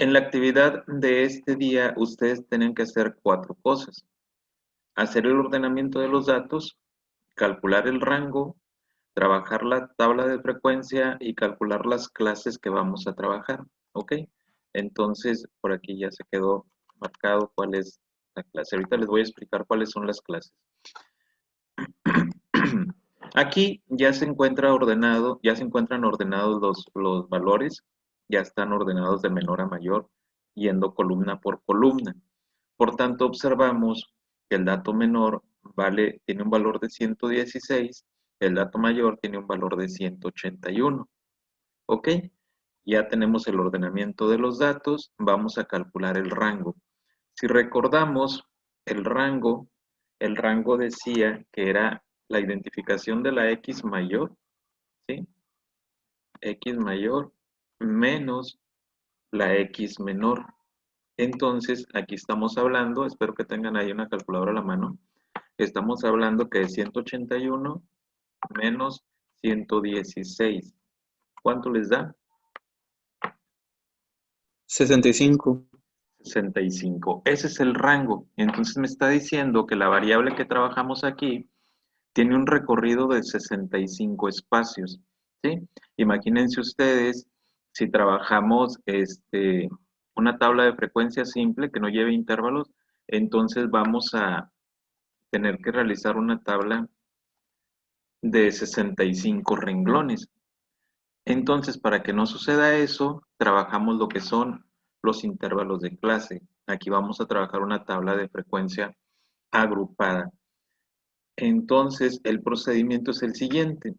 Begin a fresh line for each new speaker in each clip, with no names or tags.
En la actividad de este día, ustedes tienen que hacer 4 cosas. Hacer el ordenamiento de los datos, calcular el rango, trabajar la tabla de frecuencia y calcular las clases que vamos a trabajar. ¿Ok? Entonces, por aquí ya se quedó marcado cuál es la clase. Ahorita les voy a explicar cuáles son las clases. Aquí ya se encuentra ordenado, ya se encuentran ordenados los valores, ya están ordenados de menor a mayor, yendo columna por columna. Por tanto, observamos que el dato menor tiene un valor de 116, el dato mayor tiene un valor de 181. ¿Ok? Ya tenemos el ordenamiento de los datos, vamos a calcular el rango. Si recordamos el rango decía que era la identificación de la X mayor, ¿sí? X mayor menos la X menor. Entonces, aquí estamos hablando, espero que tengan ahí una calculadora a la mano, estamos hablando que es 181 menos 116. ¿Cuánto les da?
65.
65. Ese es el rango. Entonces me está diciendo que la variable que trabajamos aquí tiene un recorrido de 65 espacios, ¿sí? Imagínense ustedes si trabajamos una tabla de frecuencia simple que no lleve intervalos, entonces vamos a tener que realizar una tabla de 65 renglones. Entonces, para que no suceda eso, trabajamos lo que son los intervalos de clase. Aquí vamos a trabajar una tabla de frecuencia agrupada. Entonces, el procedimiento es el siguiente.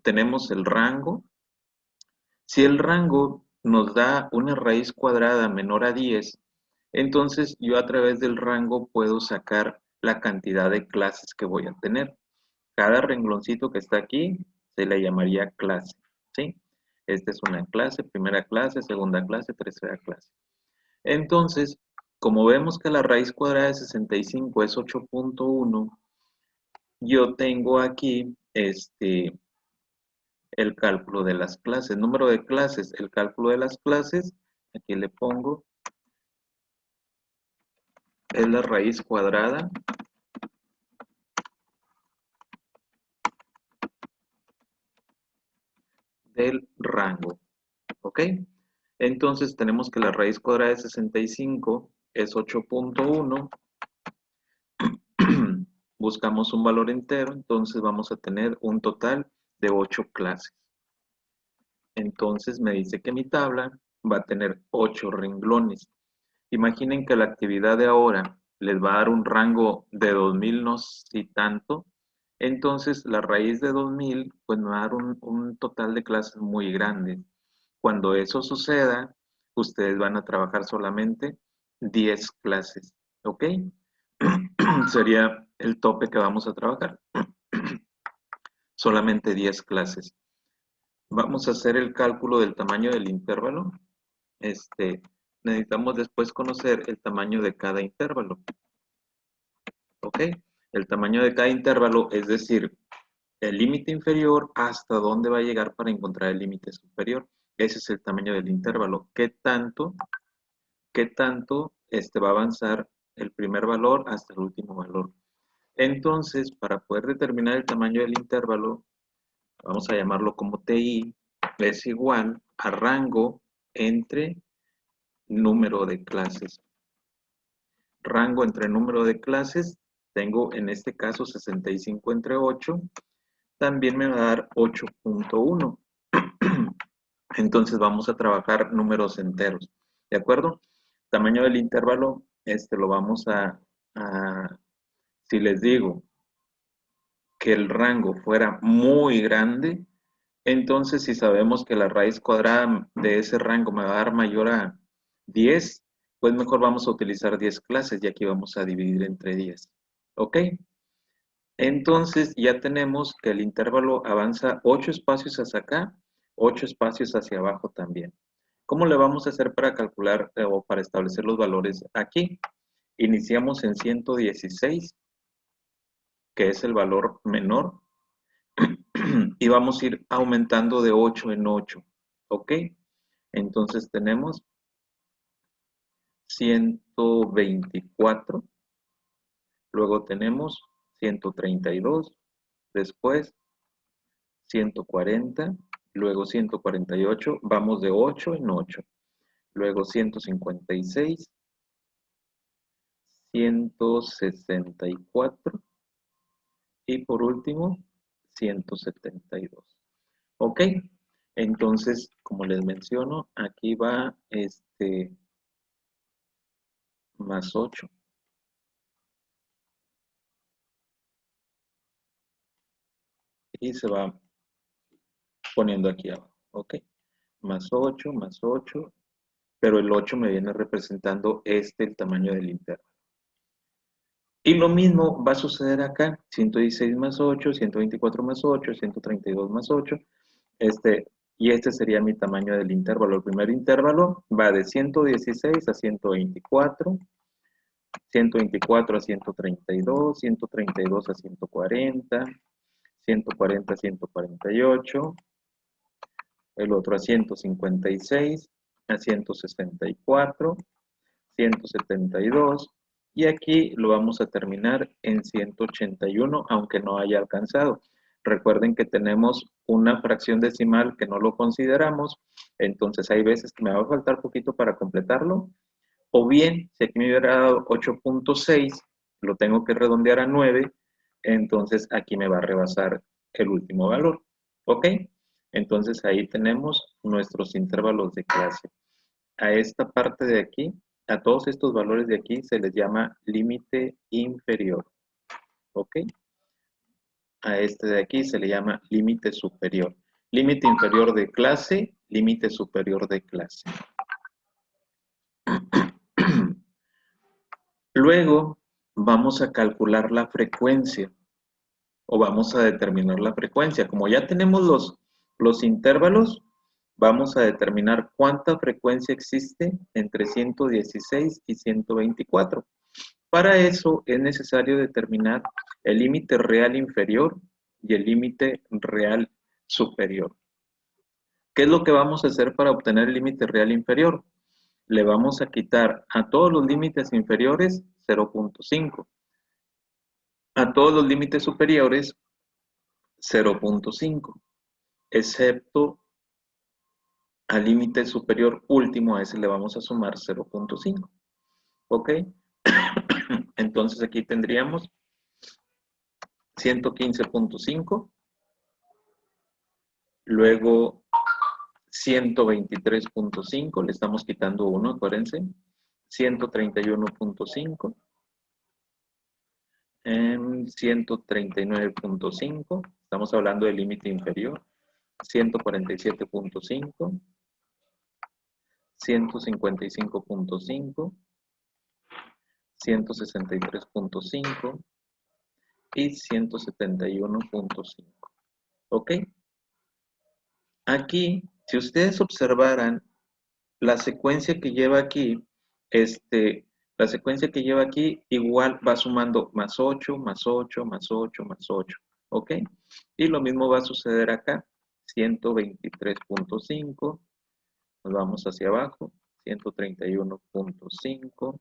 Tenemos el rango. Si el rango nos da una raíz cuadrada menor a 10, entonces yo a través del rango puedo sacar la cantidad de clases que voy a tener. Cada rengloncito que está aquí se le llamaría clase, ¿sí? Esta es una clase, primera clase, segunda clase, tercera clase. Entonces, como vemos que la raíz cuadrada de 65 es 8.1, yo tengo aquí el cálculo de las clases, número de clases, el cálculo de las clases, aquí le pongo, es la raíz cuadrada del rango, ¿ok? Entonces tenemos que la raíz cuadrada de 65 es 8.1, buscamos un valor entero, entonces vamos a tener un total de 8 clases. Entonces me dice que mi tabla va a tener 8 renglones. Imaginen que la actividad de ahora les va a dar un rango de 2000 no sé tanto, entonces la raíz de 2000 pues me va a dar un total de clases muy grande. Cuando eso suceda, ustedes van a trabajar solamente 10 clases, ¿ok? Sería el tope que vamos a trabajar. Solamente 10 clases. Vamos a hacer el cálculo del tamaño del intervalo. Necesitamos después conocer el tamaño de cada intervalo. ¿Ok? El tamaño de cada intervalo, es decir, el límite inferior hasta dónde va a llegar para encontrar el límite superior. Ese es el tamaño del intervalo. ¿Qué tanto va a avanzar el primer valor hasta el último valor? Entonces, para poder determinar el tamaño del intervalo, vamos a llamarlo como TI, es igual a rango entre número de clases. Rango entre número de clases, tengo en este caso 65 entre 8, también me va a dar 8.1. Entonces vamos a trabajar números enteros, ¿de acuerdo? Tamaño del intervalo, lo vamos si les digo que el rango fuera muy grande, entonces si sabemos que la raíz cuadrada de ese rango me va a dar mayor a 10, pues mejor vamos a utilizar 10 clases y aquí vamos a dividir entre 10. ¿Ok? Entonces ya tenemos que el intervalo avanza 8 espacios hacia acá, 8 espacios hacia abajo también. ¿Cómo le vamos a hacer para calcular o para establecer los valores aquí? Iniciamos en 116, que es el valor menor, y vamos a ir aumentando de 8 en 8, ¿ok? Entonces tenemos 124, luego tenemos 132, después 140, luego 148, vamos de 8 en 8, luego 156, 164 y por último 172. ¿Ok? Entonces, como les menciono, aquí va más 8. Y se va poniendo aquí abajo. ¿Ok? Más 8, pero el 8 me viene representando el tamaño del intervalo. Y lo mismo va a suceder acá, 116 más 8, 124 más 8, 132 más 8, y este sería mi tamaño del intervalo. El primer intervalo va de 116 a 124, 124 a 132, 132 a 140, 140 a 148, el otro a 156, a 164, 172, y aquí lo vamos a terminar en 181, aunque no haya alcanzado. Recuerden que tenemos una fracción decimal que no lo consideramos, entonces hay veces que me va a faltar poquito para completarlo, o bien, si aquí me hubiera dado 8.6, lo tengo que redondear a 9, entonces aquí me va a rebasar el último valor. ¿Ok? Entonces ahí tenemos nuestros intervalos de clase. A esta parte de aquí, a todos estos valores de aquí se les llama límite inferior. ¿Ok? A este de aquí se le llama límite superior. Límite inferior de clase, límite superior de clase. Luego vamos a calcular la frecuencia o vamos a determinar la frecuencia. Como ya tenemos los intervalos, vamos a determinar cuánta frecuencia existe entre 116 y 124. Para eso es necesario determinar el límite real inferior y el límite real superior. ¿Qué es lo que vamos a hacer para obtener el límite real inferior? Le vamos a quitar a todos los límites inferiores 0.5, a todos los límites superiores 0.5, excepto al límite superior último, a ese le vamos a sumar 0.5. ¿Ok? Entonces aquí tendríamos 115.5, luego 123.5, le estamos quitando 1, acuérdense, 131.5, 139.5, estamos hablando del límite inferior, 147.5, 155.5, 163.5 y 171.5. ¿Ok? Aquí, si ustedes observaran la secuencia que lleva aquí, la secuencia que lleva aquí igual va sumando más 8, más 8, más 8, más 8. ¿Ok? Y lo mismo va a suceder acá. 123.5, nos vamos hacia abajo, 131.5,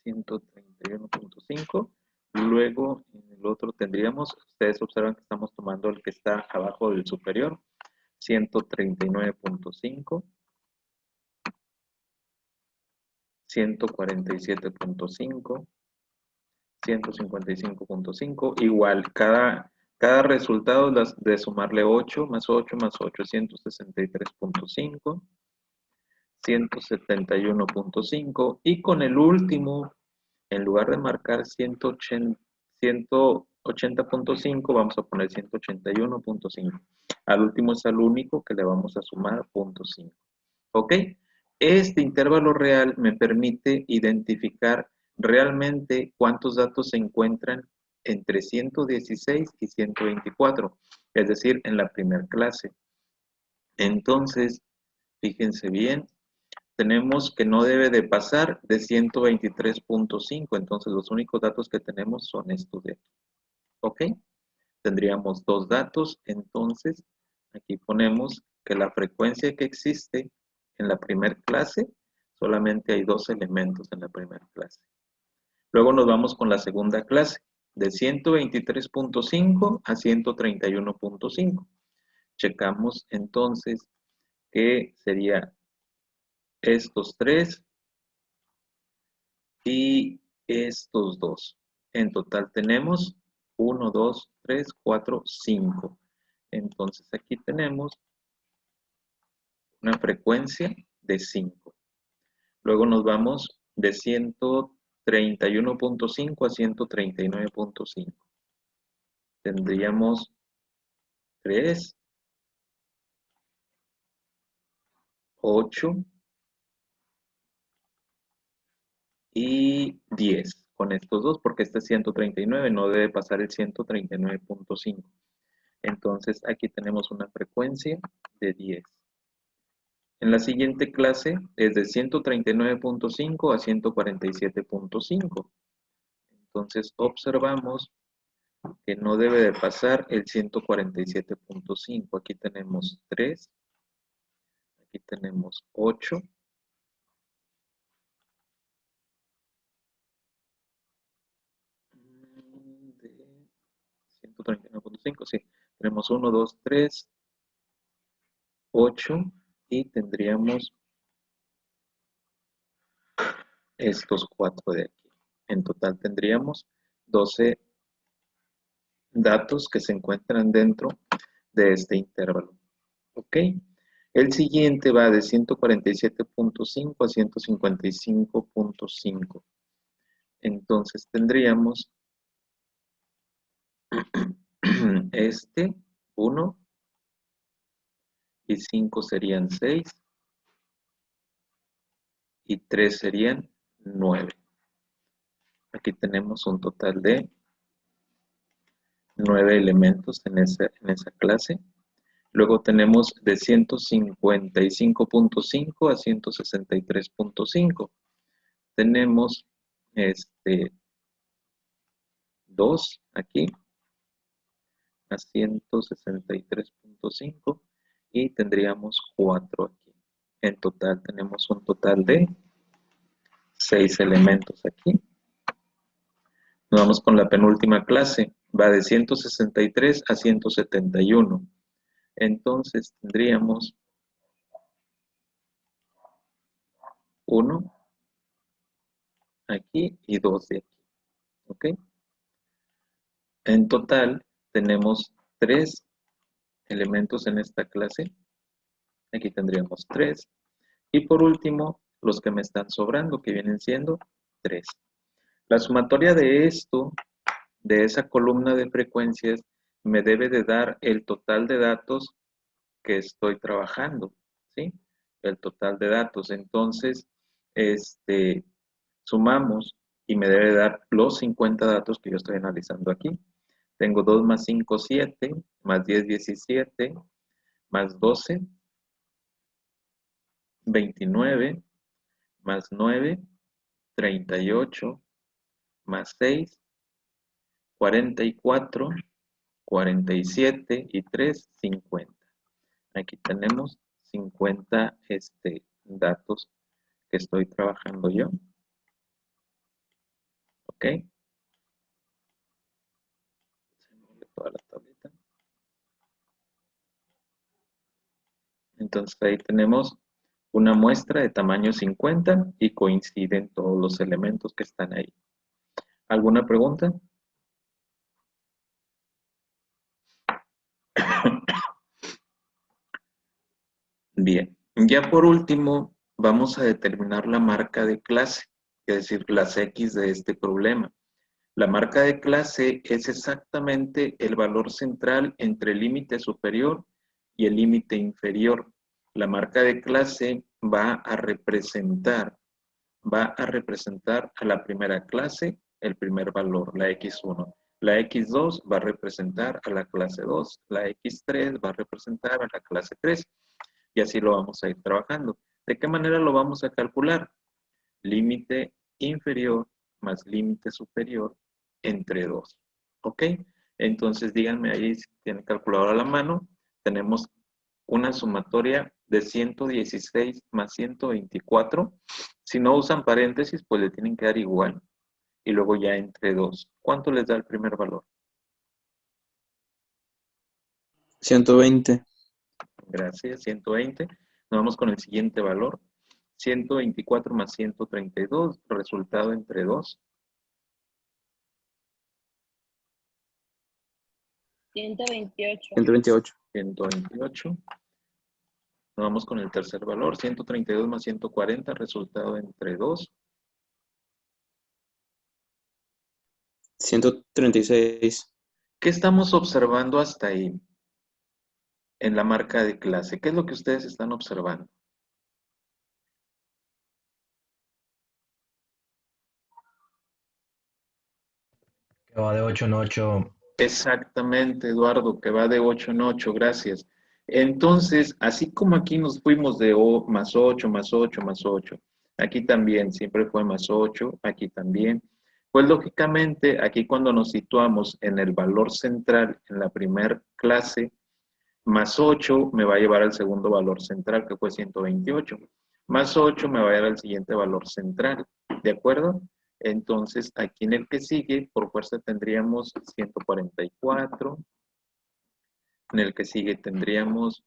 131.5, luego en el otro tendríamos, ustedes observan que estamos tomando el que está abajo del superior, 139.5, 147.5, 155.5, igual, cada resultado de sumarle 8 más 8 más 8, 163.5, 171.5, y con el último, en lugar de marcar 180.5, vamos a poner 181.5. Al último es al único que le vamos a sumar 0.5. ¿Ok? Este intervalo real me permite identificar realmente cuántos datos se encuentran entre 116 y 124, es decir, en la primera clase. Entonces, fíjense bien, tenemos que no debe de pasar de 123.5, entonces los únicos datos que tenemos son estos de aquí. ¿Ok? Tendríamos dos datos, entonces aquí ponemos que la frecuencia que existe en la primera clase, solamente hay 2 elementos en la primera clase. Luego nos vamos con la segunda clase, de 123.5 a 131.5. Checamos entonces que sería estos 3 y estos 2. En total tenemos 1, 2, 3, 4, 5. Entonces aquí tenemos una frecuencia de 5. Luego nos vamos de 131.5 a 139.5. Tendríamos 3, 8 y 10 con estos dos, porque este es 139, no debe pasar el 139.5. Entonces aquí tenemos una frecuencia de 10. En la siguiente clase es de 139.5 a 147.5. Entonces observamos que no debe de pasar el 147.5. Aquí tenemos 3, aquí tenemos 8, de 139.5, sí. Tenemos 1, 2, 3, 8 y tendríamos estos 4 de aquí. En total tendríamos 12 datos que se encuentran dentro de este intervalo. ¿Ok? El siguiente va de 147.5 a 155.5. Entonces tendríamos este 1 y 5 serían 6 y 3 serían 9. Aquí tenemos un total de 9 elementos en esa clase. Luego tenemos de 155.5 a 163.5. Tenemos 2 aquí a 163.5 y tendríamos 4 aquí. En total tenemos un total de 6 elementos aquí. Nos vamos con la penúltima clase. Va de 163 a 171. Entonces tendríamos 1 aquí y 2 de aquí. ¿Ok? En total tenemos 3 elementos en esta clase. Aquí tendríamos 3. Y por último, los que me están sobrando, que vienen siendo 3. La sumatoria de esto, de esa columna de frecuencias, me debe de dar el total de datos que estoy trabajando, ¿sí? El total de datos. Entonces, sumamos y me debe dar los 50 datos que yo estoy analizando aquí. Tengo 2 más 5, 7, más 10, 17, más 12, 29, más 9, 38, más 6, 44, 47 y 3, 50. Aquí tenemos 50 datos que estoy trabajando yo. ¿Ok? Se mueve toda la tableta. Entonces ahí tenemos una muestra de tamaño 50 y coinciden todos los elementos que están ahí. ¿Alguna pregunta? Bien, ya por último vamos a determinar la marca de clase, es decir, las X de este problema. La marca de clase es exactamente el valor central entre el límite superior y el límite inferior. La marca de clase va a representar a la primera clase el primer valor, la X1. La X2 va a representar a la clase 2, la X3 va a representar a la clase 3 y así lo vamos a ir trabajando. ¿De qué manera lo vamos a calcular? Límite inferior más límite superior entre 2. ¿Ok? Entonces díganme ahí si tienen calculadora a la mano. Tenemos una sumatoria de 116 más 124. Si no usan paréntesis, pues le tienen que dar igual. Y luego ya entre 2. ¿Cuánto les da el primer valor?
120.
Gracias, 120. Nos vamos con el siguiente valor. 124 más 132, resultado entre 2.
128.
128.
128. Nos vamos con el tercer valor. 132 más 140, resultado entre 2.
136.
¿Qué estamos observando hasta ahí? En la marca de clase. ¿Qué es lo que ustedes están observando?
Que va de 8 en 8.
Exactamente, Eduardo, que va de 8 en 8, gracias. Entonces, así como aquí nos fuimos de más 8, más 8, más 8, aquí también siempre fue más 8, aquí también. Pues lógicamente, aquí cuando nos situamos en el valor central, en la primer clase, más 8 me va a llevar al segundo valor central, que fue 128. Más 8 me va a llevar al siguiente valor central, ¿de acuerdo? Entonces, aquí en el que sigue, por fuerza tendríamos 144. En el que sigue tendríamos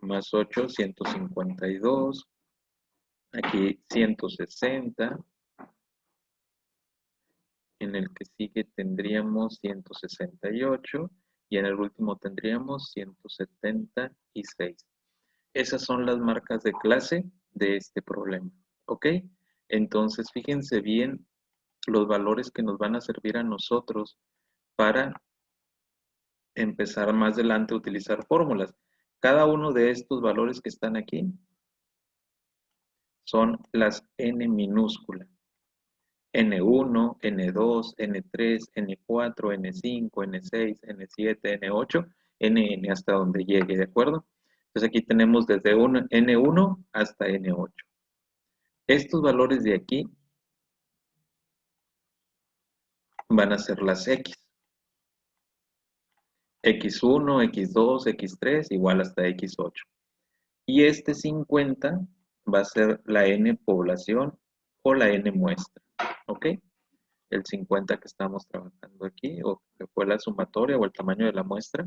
más 8, 152. Aquí 160. En el que sigue tendríamos 168. Y en el último tendríamos 176. Esas son las marcas de clase de este problema, ¿ok? Entonces, fíjense bien los valores que nos van a servir a nosotros para empezar más adelante a utilizar fórmulas. Cada uno de estos valores que están aquí son las n minúsculas. N1, N2, N3, N4, N5, N6, N7, N8, Nn hasta donde llegue, ¿de acuerdo? Entonces aquí tenemos desde N1 hasta N8. Estos valores de aquí van a ser las X. X1, X2, X3, igual hasta X8. Y este 50 va a ser la N población o la N muestra, ¿ok? El 50 que estamos trabajando aquí, o que fue la sumatoria o el tamaño de la muestra,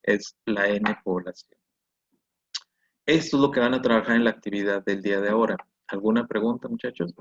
es la N población. Esto es lo que van a trabajar en la actividad del día de ahora. ¿Alguna pregunta, muchachos?